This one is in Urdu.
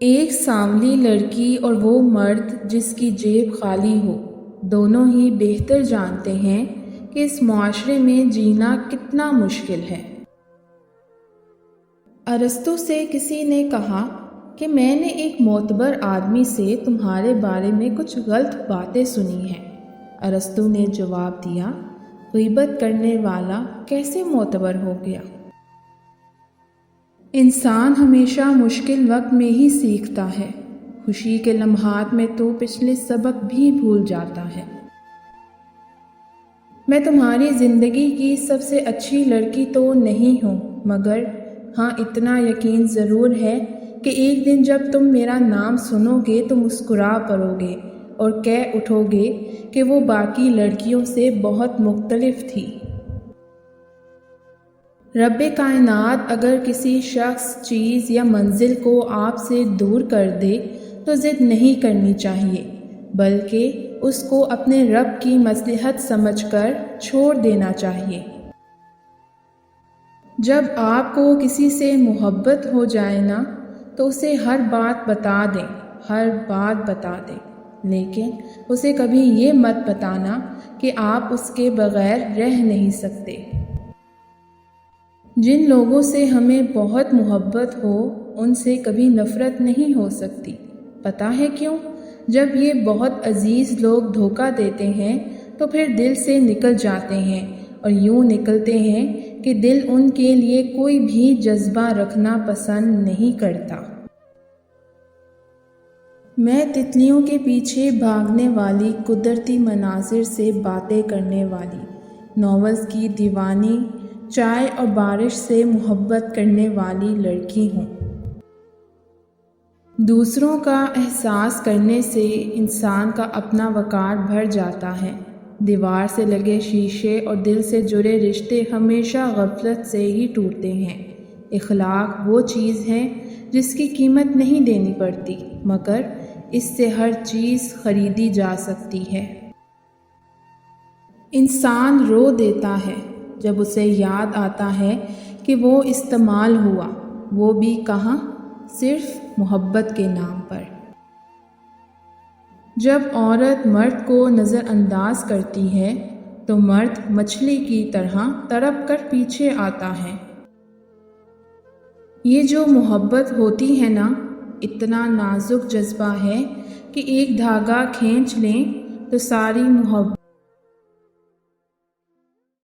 ایک سانولی لڑکی اور وہ مرد جس کی جیب خالی ہو، دونوں ہی بہتر جانتے ہیں کہ اس معاشرے میں جینا کتنا مشکل ہے۔ ارسطو سے کسی نے کہا کہ میں نے ایک معتبر آدمی سے تمہارے بارے میں کچھ غلط باتیں سنی ہیں۔ ارسطو نے جواب دیا، غیبت کرنے والا کیسے معتبر ہو گیا؟ انسان ہمیشہ مشکل وقت میں ہی سیکھتا ہے، خوشی کے لمحات میں تو پچھلے سبق بھی بھول جاتا ہے۔ میں تمہاری زندگی کی سب سے اچھی لڑکی تو نہیں ہوں، مگر ہاں اتنا یقین ضرور ہے کہ ایک دن جب تم میرا نام سنو گے تو مسکرا پڑو گے اور کہہ اٹھو گے کہ وہ باقی لڑکیوں سے بہت مختلف تھی۔ رب کائنات اگر کسی شخص، چیز یا منزل کو آپ سے دور کر دے تو ضد نہیں کرنی چاہیے، بلکہ اس کو اپنے رب کی مصلحت سمجھ کر چھوڑ دینا چاہیے۔ جب آپ کو کسی سے محبت ہو جائے نا تو اسے ہر بات بتا دیں، ہر بات بتا دیں، لیکن اسے کبھی یہ مت بتانا کہ آپ اس کے بغیر رہ نہیں سکتے۔ جن لوگوں سے ہمیں بہت محبت ہو ان سے کبھی نفرت نہیں ہو سکتی۔ پتہ ہے کیوں؟ جب یہ بہت عزیز لوگ دھوکہ دیتے ہیں تو پھر دل سے نکل جاتے ہیں، اور یوں نکلتے ہیں کہ دل ان کے لیے کوئی بھی جذبہ رکھنا پسند نہیں کرتا۔ میں تتلیوں کے پیچھے بھاگنے والی، قدرتی مناظر سے باتیں کرنے والی، ناولز کی دیوانی، چائے اور بارش سے محبت کرنے والی لڑکی ہوں۔ دوسروں کا احساس کرنے سے انسان کا اپنا وقار بڑھ جاتا ہے۔ دیوار سے لگے شیشے اور دل سے جڑے رشتے ہمیشہ غفلت سے ہی ٹوٹتے ہیں۔ اخلاق وہ چیز ہے جس کی قیمت نہیں دینی پڑتی، مگر اس سے ہر چیز خریدی جا سکتی ہے۔ انسان رو دیتا ہے جب اسے یاد آتا ہے کہ وہ استعمال ہوا، وہ بھی کہاں؟ صرف محبت کے نام پر۔ جب عورت مرد کو نظر انداز کرتی ہے تو مرد مچھلی کی طرح تڑپ کر پیچھے آتا ہے۔ یہ جو محبت ہوتی ہے نا، اتنا نازک جذبہ ہے کہ ایک دھاگا کھینچ لیں تو ساری محبت